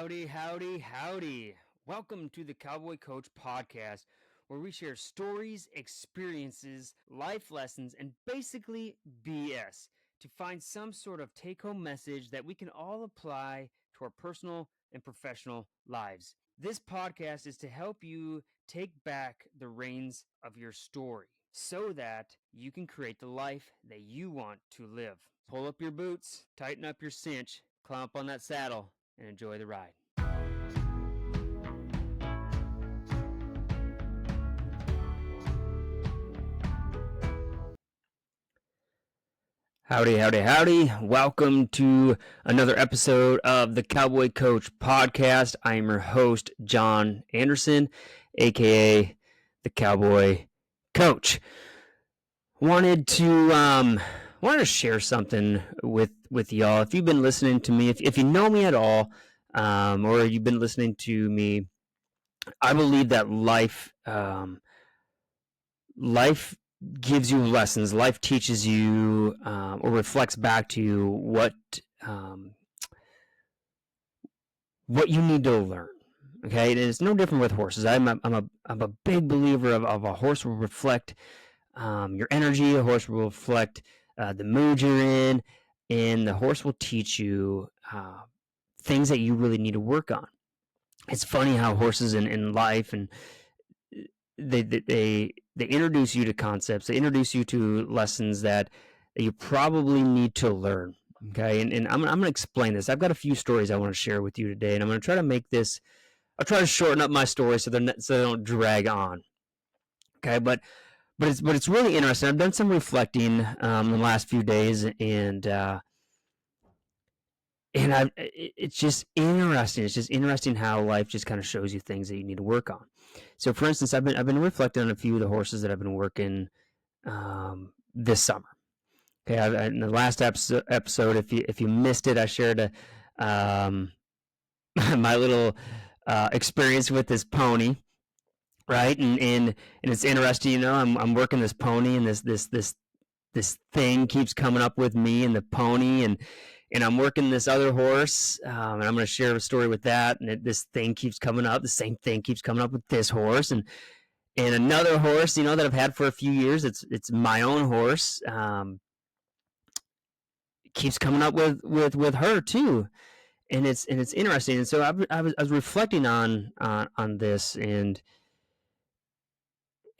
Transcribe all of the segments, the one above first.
Howdy. Welcome to the Cowboy Coach Podcast, where we share stories, experiences, life lessons, and basically BS to find some sort of take-home message that we can all apply to our personal and professional lives. This podcast is to help you take back the reins of your story so that you can create the life that you want to live. Pull up your boots, tighten up your cinch, climb up on that saddle, and enjoy the ride. Howdy. Welcome to another episode of the Cowboy Coach Podcast. I am your host, Jon Anderson, aka the Cowboy Coach. Wanted to share something with y'all. If you've been listening to me, if you know me at all, or you've been listening to me, I believe that life gives you lessons. Life teaches you or reflects back to you what you need to learn. Okay, and it's no different with horses. I'm a big believer of a horse will reflect your energy. A horse will reflect the mood you're in, and the horse will teach you things that you really need to work on. It's funny how horses in life and they introduce you to concepts. They introduce you to lessons that you probably need to learn. Okay, and I'm going to explain this. I've got a few stories I want to share with you today, and I'm going to try to make this. I'll try to shorten up my story so they don't drag on. Okay, but it's really interesting. I've done some reflecting in the last few days, and it's just interesting. It's just interesting how life just kind of shows you things that you need to work on. So, for instance, I've been reflecting on a few of the horses that I've been working this summer. Okay, in the last episode, if you missed it, I shared my little experience with this pony, right? And it's interesting, you know. I'm working this pony, and this thing keeps coming up with me and the pony, and I'm working this other horse, and I'm going to share a story with that. And this thing keeps coming up. The same thing keeps coming up with this horse, and another horse, you know, that I've had for a few years. It's my own horse. Keeps coming up with her too, and it's interesting. And so I was reflecting on this, and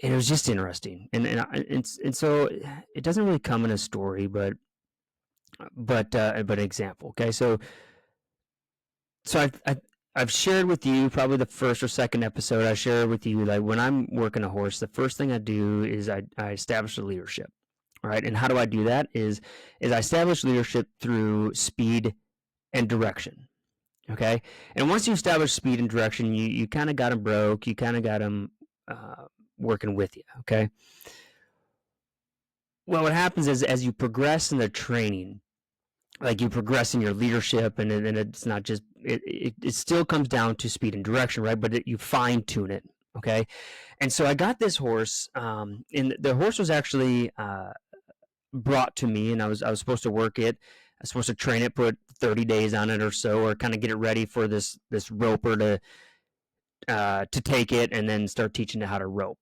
it was just interesting. And so it doesn't really come in a story, but an example. Okay, so I've shared with you probably the first or second episode. I shared with you that when I'm working a horse, the first thing I do is I establish the leadership. All right, and how do I do that? Is I establish leadership through speed and direction. Okay, and once you establish speed and direction, you kind of got them broke. You kind of got them working with you. Okay. Well, what happens is as you progress in the training, like you progress in your leadership, and then it's not just it still comes down to speed and direction, right? But you fine tune it, okay? And so I got this horse, and the horse was actually brought to me, and I was supposed to work it. I was supposed to train it, put 30 days on it or so, or kind of get it ready for this roper to take it, and then start teaching it how to rope.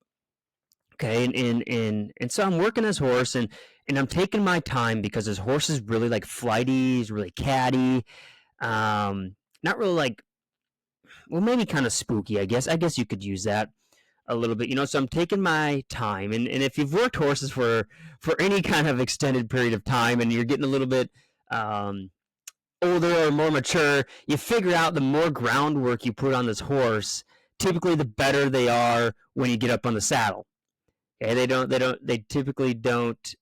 Okay, and so I'm working this horse, and I'm taking my time because this horse is really like flighty, he's really catty, not really like, well, maybe kind of spooky, I guess you could use that a little bit, you know. So I'm taking my time, and if you've worked horses for any kind of extended period of time, and you're getting a little bit older or more mature, you figure out the more groundwork you put on this horse, typically the better they are when you get up on the saddle. Okay, they typically don't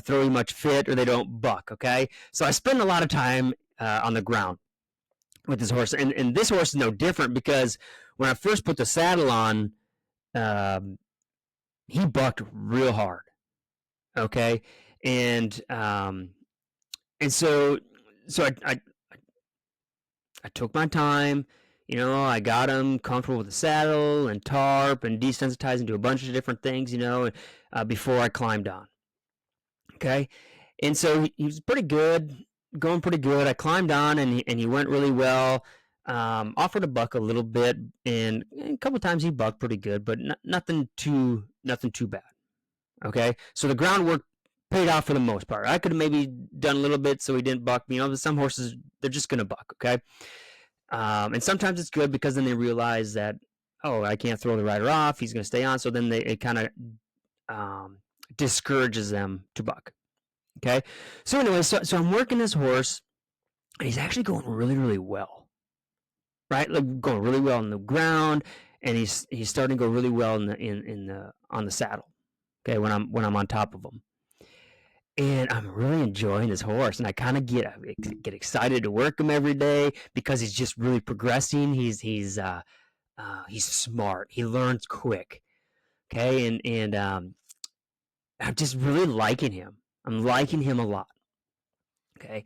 throw you much fit, or they don't buck. Okay, so I spend a lot of time on the ground with this horse, and this horse is no different, because when I first put the saddle on, he bucked real hard. Okay, and so I took my time. You know, I got him comfortable with the saddle and tarp and desensitized him to a bunch of different things, you know, before I climbed on. Okay, and so he was pretty good, going pretty good. I climbed on, and he went really well. Offered to buck a little bit, and a couple times he bucked pretty good, but nothing too bad. Okay, so the groundwork paid off for the most part. I could have maybe done a little bit so he didn't buck. But some horses, they're just gonna buck. Okay, and sometimes it's good because then they realize that, oh, I can't throw the rider off. He's gonna stay on. So then it kind of discourages them to buck. Okay, so anyway, so I'm working this horse, and he's actually going really, really well. Right, like going really well on the ground, and he's starting to go really well on the saddle. Okay, when I'm on top of him, and I'm really enjoying this horse, and I kind of get excited to work him every day because he's just really progressing. He's smart. He learns quick. Okay, and I'm just really liking him. I'm liking him a lot. Okay,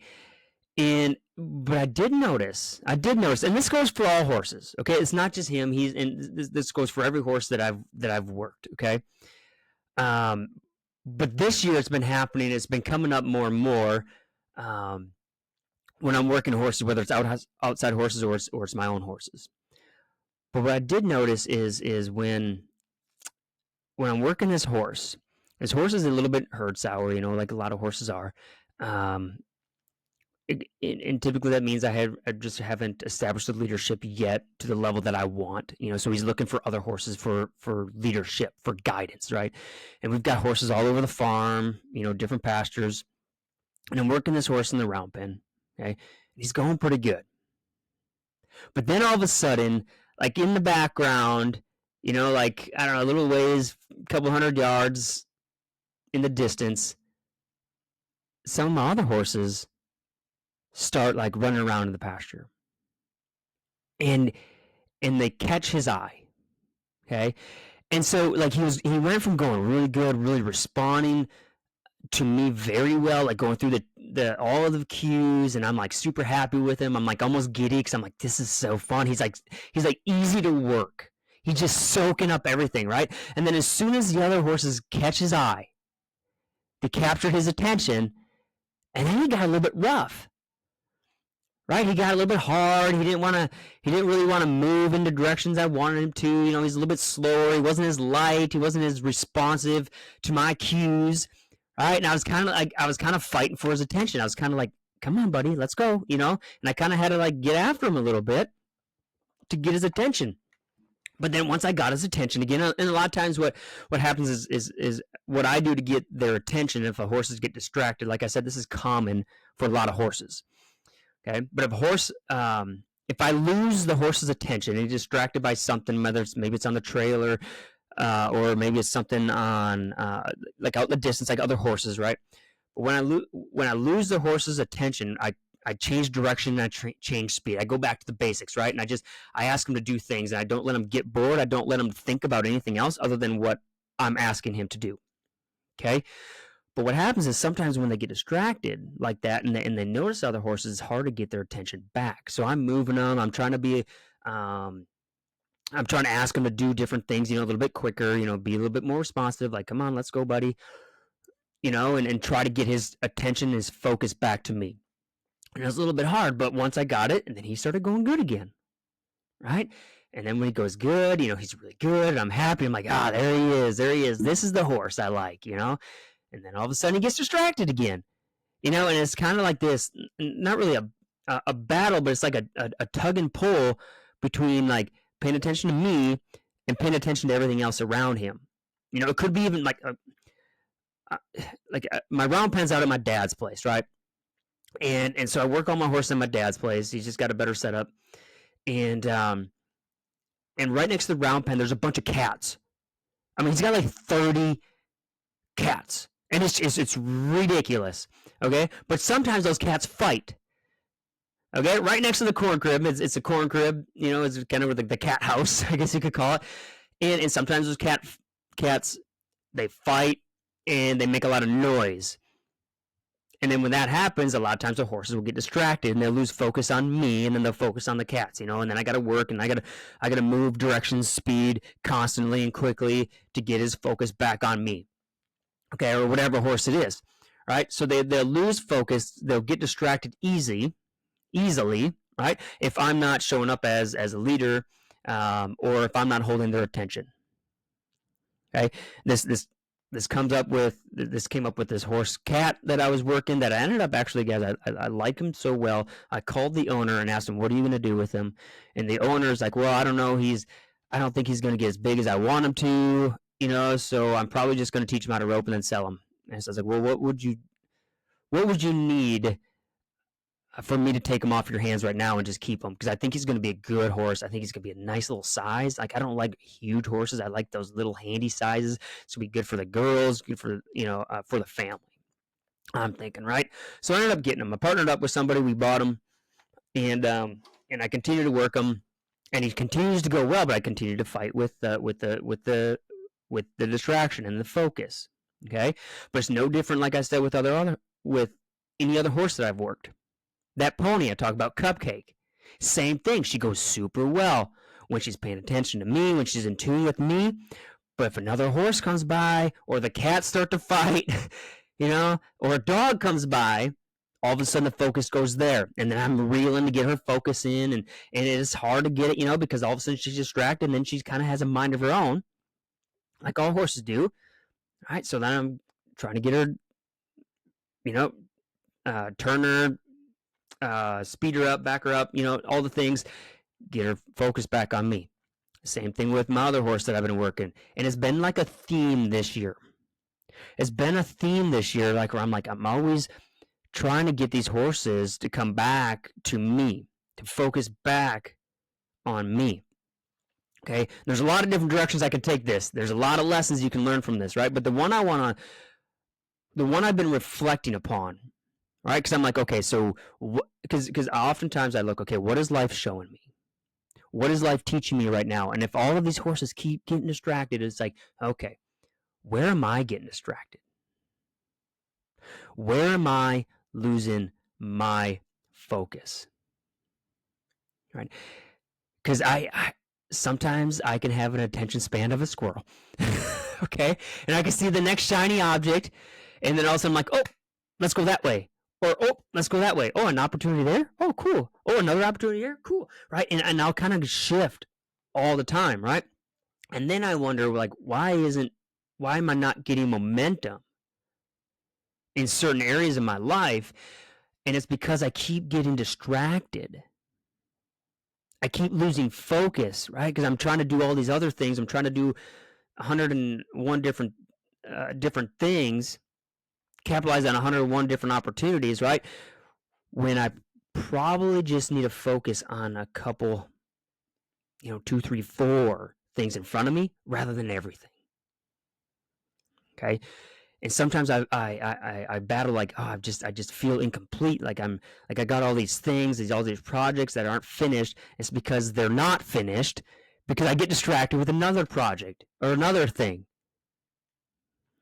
but I did notice, and this goes for all horses. Okay, it's not just him. This goes for every horse that I've worked. Okay, but this year it's been happening. It's been coming up more and more when I'm working horses, whether it's outside horses or it's my own horses. But what I did notice is when I'm working this horse is a little bit herd sour, like a lot of horses are. And typically that means I just haven't established the leadership yet to the level that I want, so he's looking for other horses for leadership, for guidance, right? And we've got horses all over the farm, different pastures, and I'm working this horse in the round pen, okay? He's going pretty good. But then all of a sudden, like in the background, like, I don't know, a little ways, a couple 100 yards in the distance, some of my other horses start like running around in the pasture, and they catch his eye. Okay, and so like he went from going really good, really responding to me very well, like going through the all of the cues, and I'm like super happy with him. I'm like almost giddy because I'm like, this is so fun. He's like easy to work. He's just soaking up everything, right? And then as soon as the other horses catch his eye, they captured his attention, and then he got a little bit rough. Right, he got a little bit hard. He didn't really want to move in the directions I wanted him to. He's a little bit slower. He wasn't as light. He wasn't as responsive to my cues. Right, and I was kind of fighting for his attention. I was kind of like, "Come on, buddy, let's go," And I kind of had to like get after him a little bit to get his attention. But then once I got his attention again, and a lot of times what happens is what I do to get their attention. If a horses get distracted, like I said, this is common for a lot of horses. Okay, but if I lose the horse's attention and he's distracted by something, whether maybe it's on the trailer, or maybe it's something on like out in the distance, like other horses, right? But when I lose the horse's attention, I change direction and I change speed. I go back to the basics, right? And I ask him to do things, and I don't let him get bored. I don't let him think about anything else other than what I'm asking him to do. Okay. But what happens is sometimes when they get distracted like that and they notice other horses, it's hard to get their attention back. So I'm moving them. I'm trying to ask them to do different things, a little bit quicker, be a little bit more responsive. Like, come on, let's go, buddy. And try to get his attention, his focus back to me. And it was a little bit hard, but once I got it, and then he started going good again, right? And then when he goes good, he's really good, and I'm happy. I'm like, there he is. This is the horse I like, And then all of a sudden he gets distracted again, and it's kind of like this, not really a battle, but it's like a tug and pull between like paying attention to me and paying attention to everything else around him. It could be even like my round pen's out at my dad's place, right? And so I work on my horse in my dad's place. He's just got a better setup, and right next to the round pen, there's a bunch of cats. I mean, he's got like 30 cats. And it's ridiculous, okay? But sometimes those cats fight, okay? Right next to the corn crib, it's a corn crib, it's kind of like the cat house, I guess you could call it. And sometimes those cats, they fight, and they make a lot of noise. And then when that happens, a lot of times the horses will get distracted, and they'll lose focus on me, and then they'll focus on the cats, And then I got to work, and I got to move direction, speed constantly and quickly to get his focus back on me. Okay, or whatever horse it is, right? So they'll lose focus, they'll get distracted easily, right? If I'm not showing up as a leader, or if I'm not holding their attention. Okay, this came up with this horse Cat that I was working, that I ended up actually, guys, I like him so well. I called the owner and asked him, what are you going to do with him? And the owner's like, well, I don't know. I don't think he's going to get as big as I want him to, so I'm probably just going to teach him how to rope and then sell him. And so I was like, well, what would you need for me to take him off your hands right now and just keep him? Because I think he's going to be a good horse. I think he's going to be a nice little size. Like, I don't like huge horses. I like those little handy sizes. It's going to be good for the girls, good for, for the family, I'm thinking, right? So I ended up getting him. I partnered up with somebody. We bought him, and I continue to work him, and he continues to go well, but I continue to fight with the distraction and the focus. Okay, but it's no different, like I said, with any other horse that I've worked. That pony I talk about, Cupcake, same thing. She goes super well when she's paying attention to me, when she's in tune with me. But if another horse comes by, or the cats start to fight, or a dog comes by, all of a sudden the focus goes there, and then I'm reeling to get her focus in, and it is hard to get it, because all of a sudden she's distracted, and then she kind of has a mind of her own, like all horses do. All right, so then I'm trying to get her, turn her, speed her up, back her up, all the things, get her focused back on me. Same thing with my other horse that I've been working, and it's been like a theme this year. Like, where I'm always trying to get these horses to come back to me, to focus back on me. Okay, there's a lot of different directions I can take this. There's a lot of lessons you can learn from this, right? But the one I've been reflecting upon, right? Because I'm like, okay, so because oftentimes I look, okay, what is life showing me? What is life teaching me right now? And if all of these horses keep getting distracted, it's like, okay, where am I getting distracted? Where am I losing my focus? Right? Because I sometimes I can have an attention span of a squirrel. Okay? And I can see the next shiny object, and then all of a sudden I'm like, oh, let's go that way. Or, oh, let's go that way. Oh, an opportunity there? Oh, cool. Oh, another opportunity here? Cool. Right? And I'll kind of shift all the time, right? And then I wonder, like, why am I not getting momentum in certain areas of my life? And it's because I keep getting distracted. I keep losing focus, right? Because I'm trying to do all these other things. I'm trying to do 101 different things, capitalize on 101 different opportunities, right? When I probably just need to focus on a couple, 2, 3, 4 things in front of me rather than everything. Okay. And sometimes I battle, like, oh, I just feel incomplete. Like I got all these things, all these projects that aren't finished. It's because they're not finished because I get distracted with another project or another thing.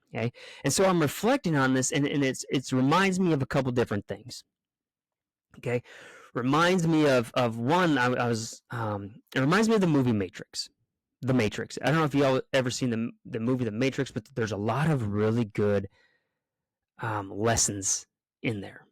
Okay. And so I'm reflecting on this, and it reminds me of a couple different things. Okay. Reminds me of one, it reminds me of the movie Matrix. The Matrix. I don't know if you all ever seen the movie The Matrix, but there's a lot of really good lessons in there.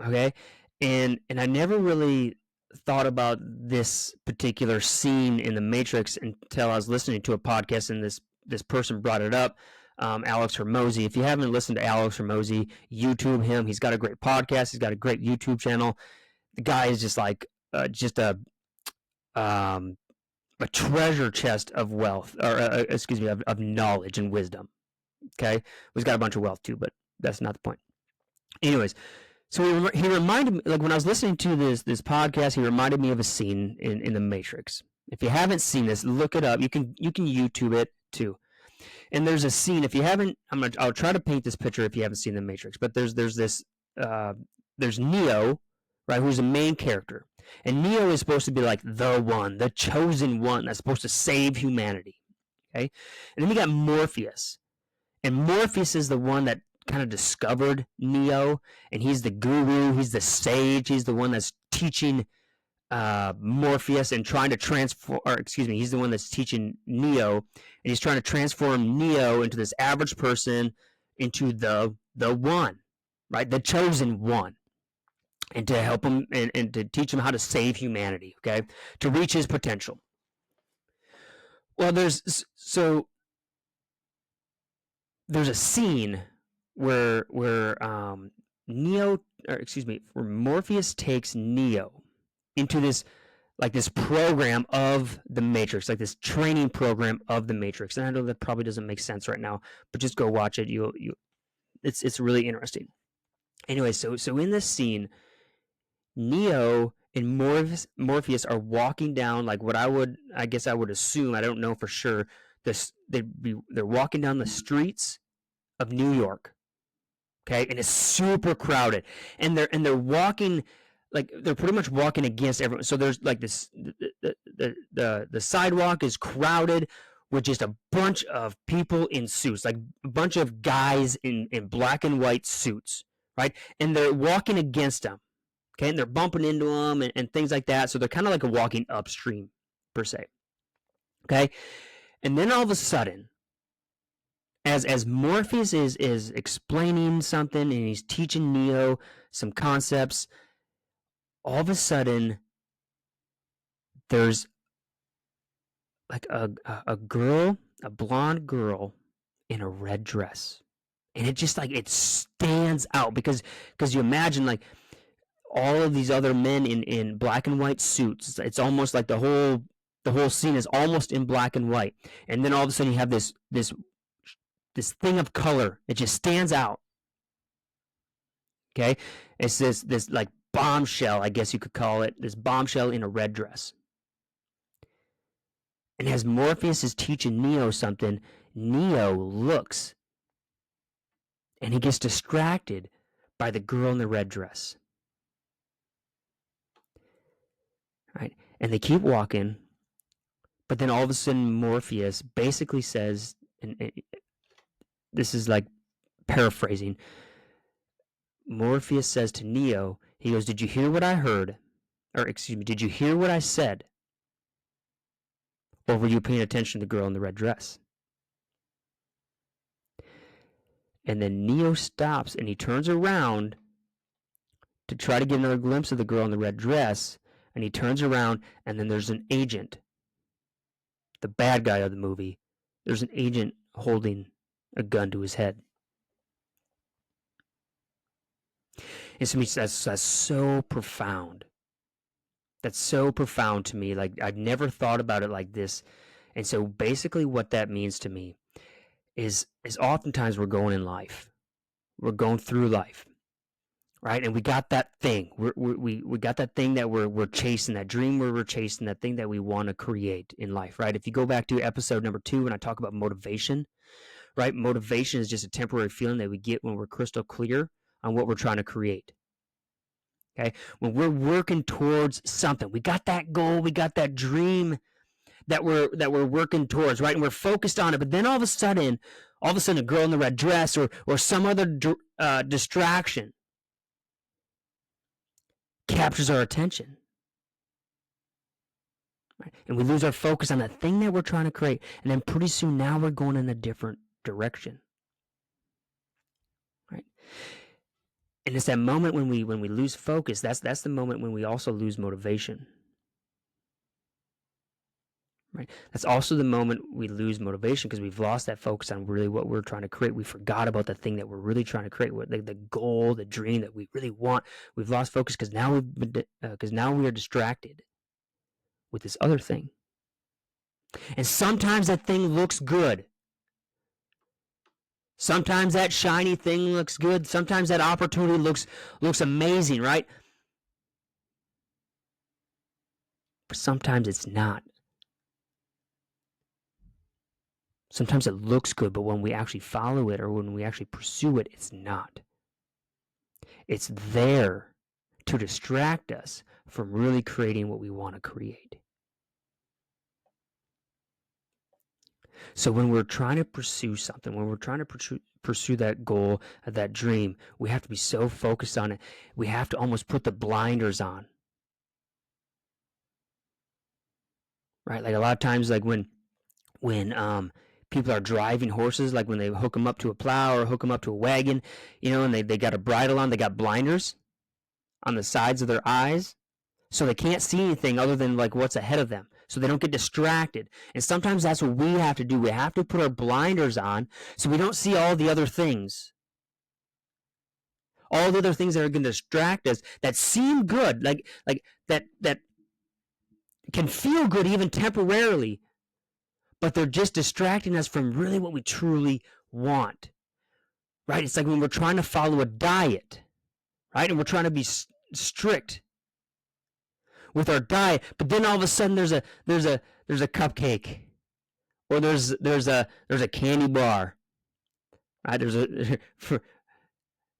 Okay, and I never really thought about this particular scene in The Matrix until I was listening to a podcast, and this person brought it up. Alex Hormozy. If you haven't listened to Alex Hormozy, YouTube him. He's got a great podcast. He's got a great YouTube channel. The guy is just like a treasure chest of wealth, or of knowledge and wisdom. Okay, he's got a bunch of wealth too, but that's not the point. Anyways, so he reminded me, like, when I was listening to this podcast, he reminded me of a scene in The Matrix. If you haven't seen this, look it up. You can YouTube it too. And there's a scene. If you haven't, I'll try to paint this picture if you haven't seen The Matrix. But there's Neo, right, who's the main character. And Neo is supposed to be like the one, the chosen one that's supposed to save humanity. Okay? And then you got Morpheus. And Morpheus is the one that kind of discovered Neo. And he's the guru, he's the sage, he's the one that's teaching Morpheus and trying to he's the one that's teaching Neo. And he's trying to transform Neo into this average person, into the one, right? The chosen one. and to help him and to teach him how to save humanity, okay, to reach his potential. Well, there's a scene where where Morpheus takes Neo into this program of the Matrix, like this training program of the Matrix. And I know that probably doesn't make sense right now, but just go watch it. It's really interesting. Anyway, so in this scene, Neo and Morpheus are walking down like what I would assume, I don't know for sure, they're walking down the streets of New York. Okay, and it's super crowded, and they're walking, like they're pretty much walking against everyone. So there's like this, the sidewalk is crowded with just a bunch of people in suits, like a bunch of guys in black and white suits, right? And they're walking against them, okay, and they're bumping into them and things like that. So they're kind of like a walking upstream per se, okay. And then all of a sudden, as Morpheus is explaining something and he's teaching Neo some concepts, all of a sudden there's like a girl, a blonde girl in a red dress, and it just like it stands out because you imagine like all of these other men in black and white suits. It's almost like the whole scene is almost in black and white, and then all of a sudden you have this thing of color. It just stands out. Okay, it's this like bombshell, I guess you could call it, this bombshell in a red dress. And as Morpheus is teaching Neo something, Neo looks and he gets distracted by the girl in the red dress. Right? And they keep walking, but then all of a sudden Morpheus basically says, and this is like paraphrasing, Morpheus says to Neo, he goes, "Did you hear what I heard? Or excuse me, did you hear what I said? Or were you paying attention to the girl in the red dress?" And then Neo stops and he turns around to try to get another glimpse of the girl in the red dress. And he turns around, and then there's an agent, the bad guy of the movie. There's an agent holding a gun to his head. And to me, that's so profound. That's so profound to me. Like, I've never thought about it like this. And so basically what that means to me is oftentimes we're going in life. We're going through life, right? And we got that thing. We got that thing that we're chasing, that dream where we're chasing, that thing that we want to create in life, right? If you go back to episode number 2 when I talk about motivation, right? Motivation is just a temporary feeling that we get when we're crystal clear on what we're trying to create. Okay? When we're working towards something, we got that goal, we got that dream that we're working towards, right? And we're focused on it. But then all of a sudden, a girl in the red dress or some other distraction captures our attention. Right? And we lose our focus on the thing that we're trying to create. And then pretty soon now we're going in a different direction. Right? And it's that moment when we lose focus, that's the moment when we also lose motivation. Right? That's also the moment we lose motivation because we've lost that focus on really what we're trying to create. We forgot about the thing that we're really trying to create, the goal, the dream that we really want. We've lost focus because now we are distracted with this other thing. And sometimes that thing looks good. Sometimes that shiny thing looks good. Sometimes that opportunity looks amazing, right? But sometimes it's not. Sometimes it looks good, but when we actually follow it or when we actually pursue it, it's not. It's there to distract us from really creating what we want to create. So when we're trying to pursue something, when we're trying to pursue that goal, that dream, we have to be so focused on it. We have to almost put the blinders on. Right? Like a lot of times, like when people are driving horses, like when they hook them up to a plow or hook them up to a wagon, and they got a bridle on, they got blinders. on the sides of their eyes, so they can't see anything other than like what's ahead of them, so they don't get distracted. And sometimes that's what we have to do. We have to put our blinders on so we don't see all the other things. All the other things that are going to distract us, that seem good, like that can feel good even temporarily, but they're just distracting us from really what we truly want. Right? It's like when we're trying to follow a diet, right? And we're trying to be strict with our diet, but then all of a sudden there's a cupcake, or there's a candy bar. Right?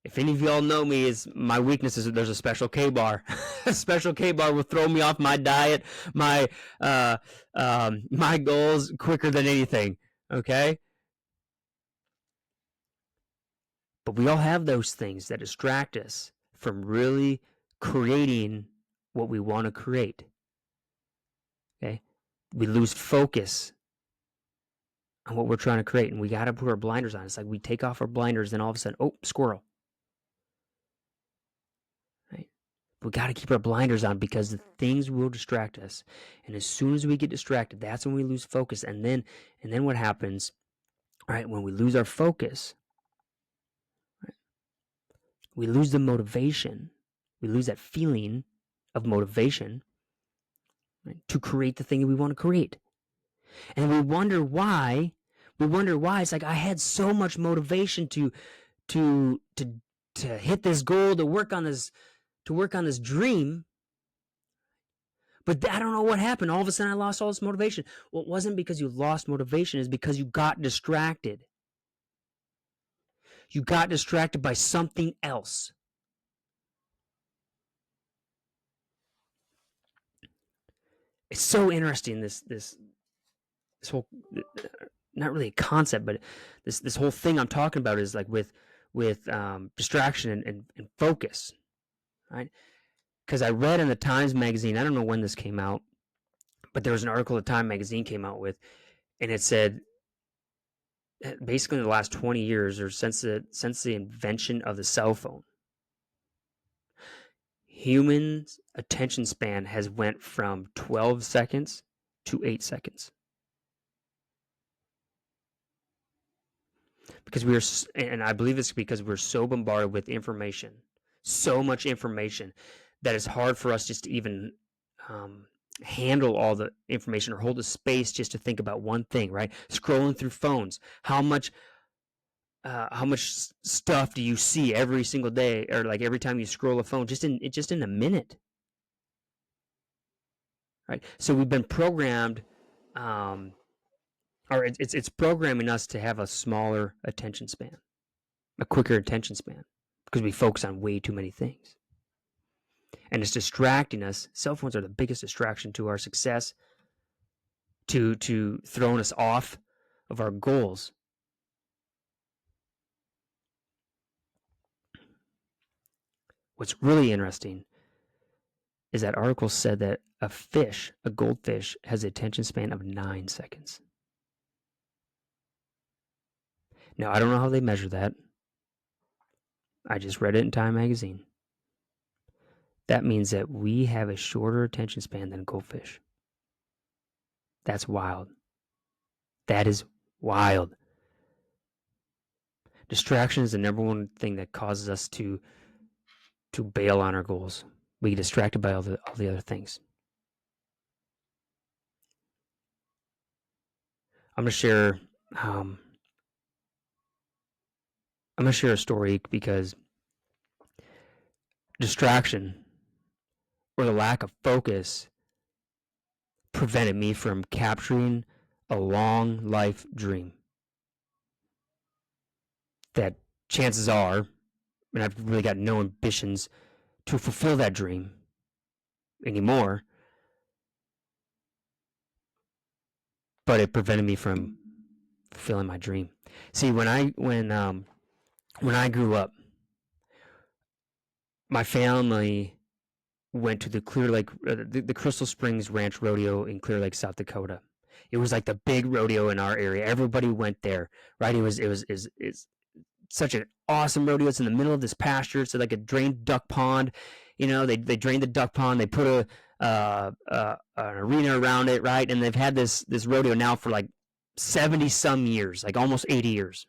If any of y'all know me, is my weakness is that there's a special K bar. A special K bar will throw me off my diet, my goals quicker than anything. Okay? But we all have those things that distract us from really creating what we want to create. Okay? We lose focus on what we're trying to create, and we got to put our blinders on. It's like we take off our blinders, then all of a sudden, oh, squirrel. Right? We got to keep our blinders on, because the things will distract us. And as soon as we get distracted, that's when we lose focus. And then what happens, right, when we lose our focus, right, we lose the motivation. We lose that feeling of motivation, right, to create the thing that we want to create. And we wonder why. It's like I had so much motivation to hit this goal, to work on this dream. But I don't know what happened. All of a sudden I lost all this motivation. Well, it wasn't because you lost motivation, it's because you got distracted. You got distracted by something else. It's so interesting, this whole, not really a concept, but this whole thing I'm talking about is like with distraction and focus, right? Because I read in the Times magazine, I don't know when this came out, but there was an article the Time magazine came out with, and it said basically in the last 20 years, or since the invention of the cell phone, humans' attention span has went from 12 seconds to 8 seconds. Because and I believe it's because we're so bombarded with information, so much information, that it's hard for us just to even handle all the information, or hold the space just to think about one thing, right? Scrolling through phones, how much stuff do you see every single day, or like every time you scroll a phone, just in a minute, right? So we've been programmed, or it's programming us to have a smaller attention span, a quicker attention span, because we focus on way too many things. And it's distracting us. Cell phones are the biggest distraction to our success, to throwing us off of our goals. What's really interesting is that article said that a goldfish, has an attention span of 9 seconds. Now, I don't know how they measure that. I just read it in Time magazine. That means that we have a shorter attention span than goldfish. That's wild. That is wild. Distraction is the number one thing that causes us to bail on our goals. We get distracted by all the other things. I'm gonna share a story, because distraction, or the lack of focus, prevented me from capturing a long life dream that chances are, and I've really got no ambitions to fulfill that dream anymore, but it prevented me from fulfilling my dream. See, when I grew up, my family went to the Clear Lake, the Crystal Springs Ranch Rodeo in Clear Lake, South Dakota. It was like the big rodeo in our area. Everybody went there, right? It's such an awesome rodeo. It's in the middle of this pasture. It's like a drained duck pond. They drained the duck pond. They put an arena around it, right? And they've had this rodeo now for like 70 some years, like almost 80 years.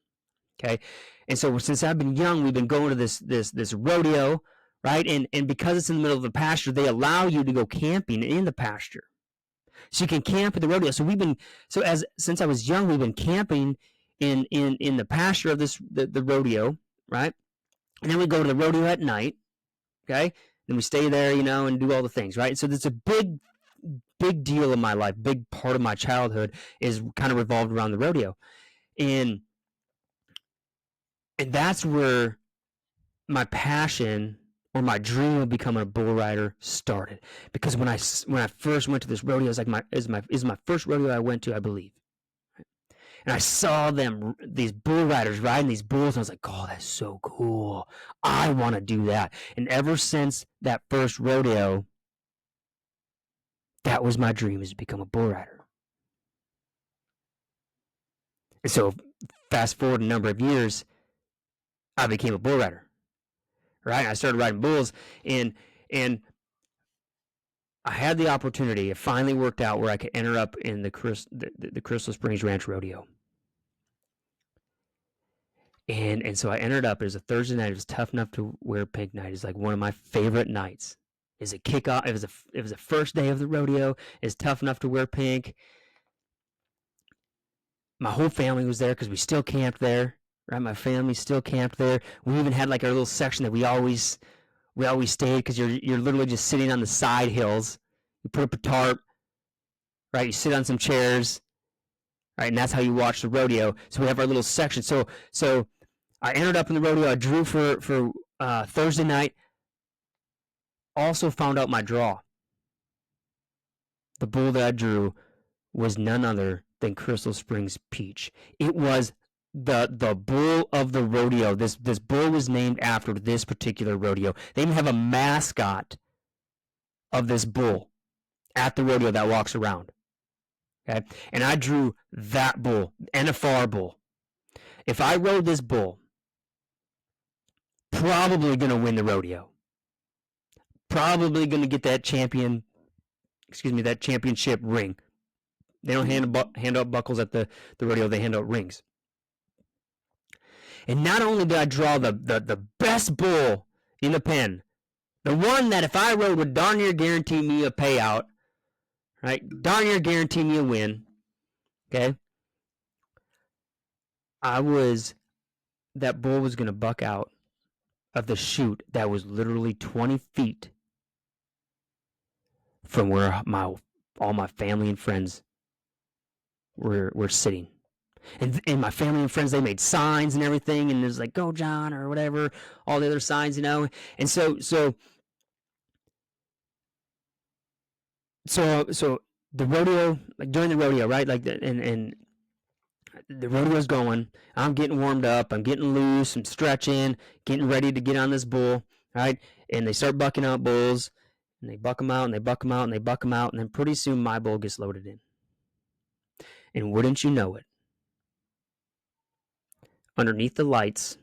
Okay. And so since I've been young, we've been going to this rodeo, right? And because it's in the middle of the pasture, they allow you to go camping in the pasture. So you can camp at the rodeo. So since I was young, we've been camping in the pasture of the rodeo, right? And then we go to the rodeo at night, okay? And we stay there, and do all the things, right? So it's a big deal in my life. Big part of my childhood is kind of revolved around the rodeo, and that's where my passion or my dream of becoming a bull rider started. Because when I first went to this rodeo, it was my first rodeo I went to, I believe. And I saw these bull riders riding these bulls, and I was like, oh, that's so cool. I want to do that. And ever since that first rodeo, that was my dream, is to become a bull rider. And so fast forward a number of years, I became a bull rider, right? I started riding bulls, and I had the opportunity. It finally worked out where I could enter up in the Crystal Springs Ranch Rodeo. And so I entered up. It was a Thursday night. It was Tough Enough to Wear Pink night. It's like one of my favorite nights. It was a kickoff. It was the first day of the rodeo. It's Tough Enough to Wear Pink. My whole family was there because we still camped there, right? My family still camped there. We even had like our little section that we always stayed, because you're literally just sitting on the side hills. You put up a tarp, right? You sit on some chairs, right? And that's how you watch the rodeo. So we have our little section. So I entered up in the rodeo. I drew for Thursday night. Also found out my draw. The bull that I drew was none other than Crystal Springs Peach. It was the bull of the rodeo. This bull was named after this particular rodeo. They even have a mascot of this bull at the rodeo that walks around. Okay? And I drew that bull, NFR bull. If I rode this bull, probably going to win the rodeo. Probably going to get that championship ring. They don't hand out buckles at the rodeo. They hand out rings. And not only did I draw the best bull in the pen, the one that if I rode would darn near guarantee me a payout, right? Darn near guarantee me a win, okay? That bull was going to buck out of the chute that was literally 20 feet from where all my family and friends were sitting. And my family and friends, they made signs and everything, and it was like, go John, or whatever, all the other signs, And so the rodeo, like during the rodeo, right? Like and the rodeo's going, I'm getting warmed up, I'm getting loose, I'm stretching, getting ready to get on this bull, right? And they start bucking out bulls, and they buck them out, and they buck them out, and they buck them out, and then pretty soon my bull gets loaded in. And wouldn't you know it, underneath the lights,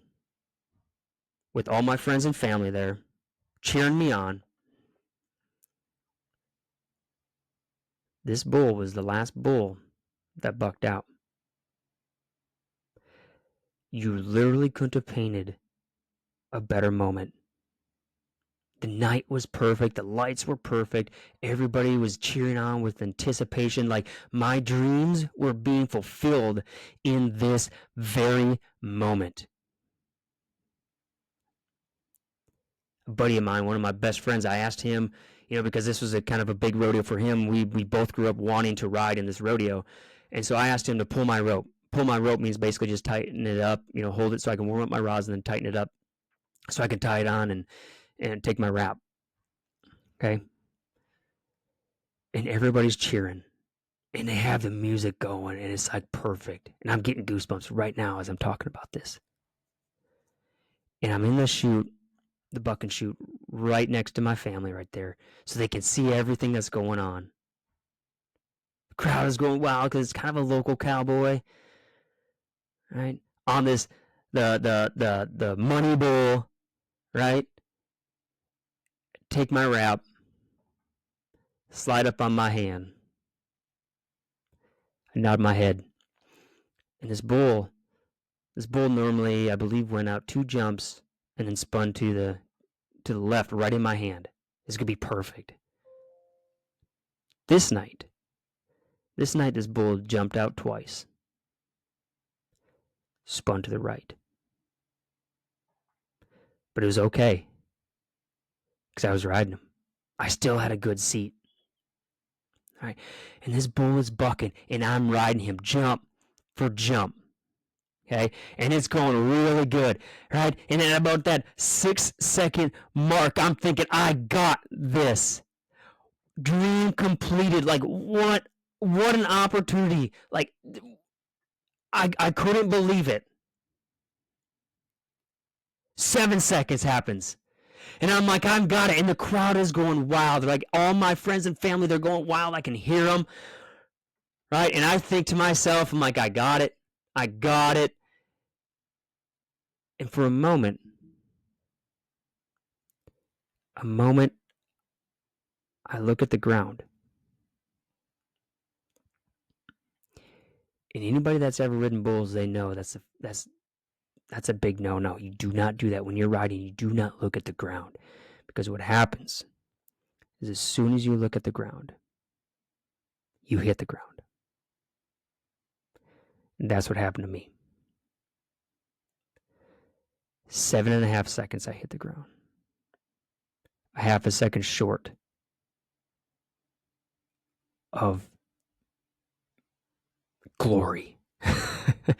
with all my friends and family there, cheering me on, this bull was the last bull that bucked out. You literally couldn't have painted a better moment. The night was perfect. The lights were perfect. Everybody was cheering on with anticipation. Like my dreams were being fulfilled in this very moment. A buddy of mine, one of my best friends, I asked him, because this was a kind of a big rodeo for him. We both grew up wanting to ride in this rodeo. And so I asked him to pull my rope. Pull my rope means basically just tighten it up, hold it so I can warm up my rods and then tighten it up so I can tie it on and take my wrap. Okay? And everybody's cheering. And they have the music going, and it's like perfect. And I'm getting goosebumps right now as I'm talking about this. And I'm in the chute, the buck and chute, right next to my family right there, so they can see everything that's going on. The crowd is going wild because it's kind of a local cowboy, right? On this the money bowl, right? Take my wrap, slide up on my hand. I nod my head. And this bull normally, I believe, went out 2 jumps and then spun to the left, right in my hand. This could be perfect. This night, this bull jumped out twice, spun to the right. But it was okay, because I was riding him. I still had a good seat. All right, and this bull is bucking, and I'm riding him jump for jump. Okay, and it's going really good, right? And at about that 6-second mark, I'm thinking, I got this. Dream completed. Like, what an opportunity. Like, I couldn't believe it. 7 seconds happens. And I'm like, I've got it. And the crowd is going wild. Like, all my friends and family, they're going wild. I can hear them. Right? And I think to myself, I'm like, I got it. I got it. And for a moment, I look at the ground. And anybody that's ever ridden bulls, they know that's a big no-no. You do not do that when you're riding. You do not look at the ground, because what happens is as soon as you look at the ground, you hit the ground. And that's what happened to me. 7.5 seconds, I hit the ground. A half a second short of glory. A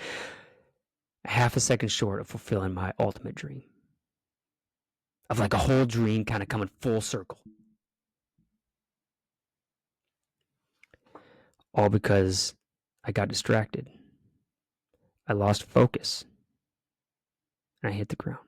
half a second short of fulfilling my ultimate dream. Of like a whole dream kind of coming full circle. All because I got distracted. I lost focus. And I hit the ground.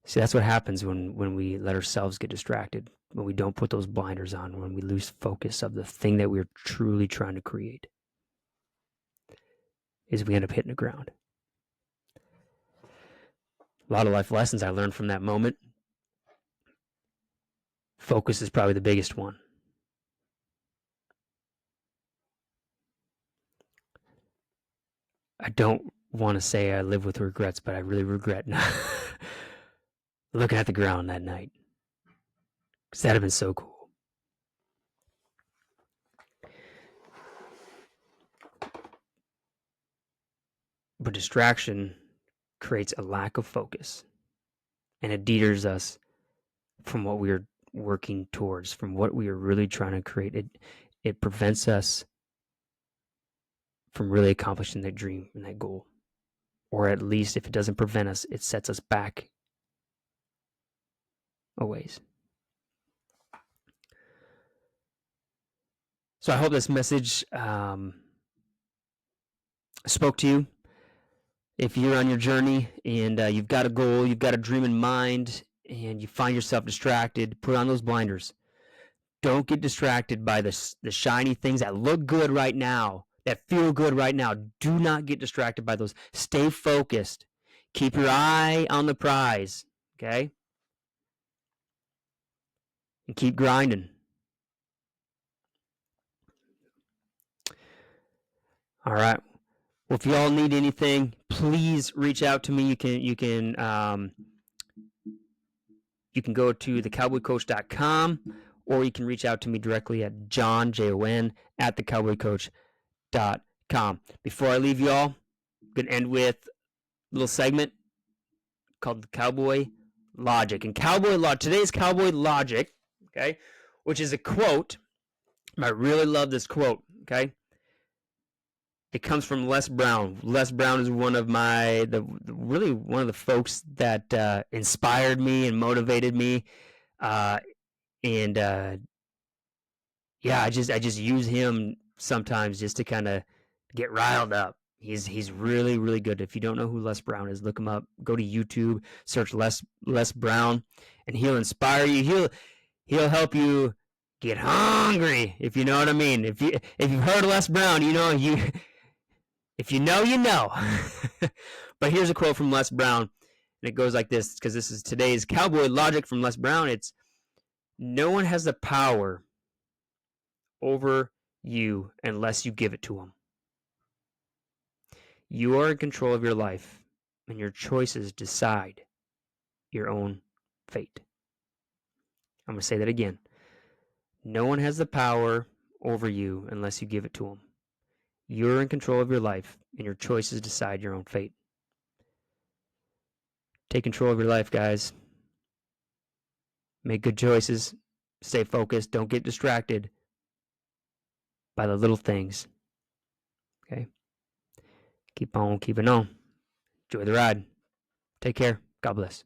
See, that's what happens when we let ourselves get distracted, when we don't put those blinders on, when we lose focus of the thing that we're truly trying to create, is we end up hitting the ground. A lot of life lessons I learned from that moment. Focus is probably the biggest one. I don't want to say I live with regrets, but I really regret not looking at the ground that night. Because that'd have been so cool. But distraction creates a lack of focus. And it deters us from what we are working towards, from what we are really trying to create. It prevents us from really accomplishing that dream and that goal. Or at least if it doesn't prevent us, it sets us back a ways. So I hope this message spoke to you. If you're on your journey and you've got a goal, you've got a dream in mind, and you find yourself distracted, put on those blinders. Don't get distracted by the shiny things that look good right now, that feel good right now. Do not get distracted by those. Stay focused. Keep your eye on the prize, okay? And keep grinding. All right. Well, if you all need anything, please reach out to me. You can go to thecowboycoach.com, or you can reach out to me directly at Jon, Jon, at thecowboycoach.com. Before I leave you all, I'm going to end with a little segment called the Cowboy Logic. And today's Cowboy Logic, okay, which is a quote. I really love this quote, okay? It comes from Les Brown. Les Brown is one of one of the folks that inspired me and motivated me, I just use him sometimes just to kind of get riled up. He's really, really good. If you don't know who Les Brown is, look him up. Go to YouTube, search Les Brown, and he'll inspire you. He'll help you get hungry, if you know what I mean. If you've heard of Les Brown, you know If you know, you know. But here's a quote from Les Brown, and it goes like this, because this is today's cowboy logic from Les Brown. It's, no one has the power over you unless you give it to them. You are in control of your life, and your choices decide your own fate. I'm going to say that again. No one has the power over you unless you give it to them. You're in control of your life, and your choices decide your own fate. Take control of your life, guys. Make good choices. Stay focused. Don't get distracted by the little things. Okay? Keep on keeping on. Enjoy the ride. Take care. God bless.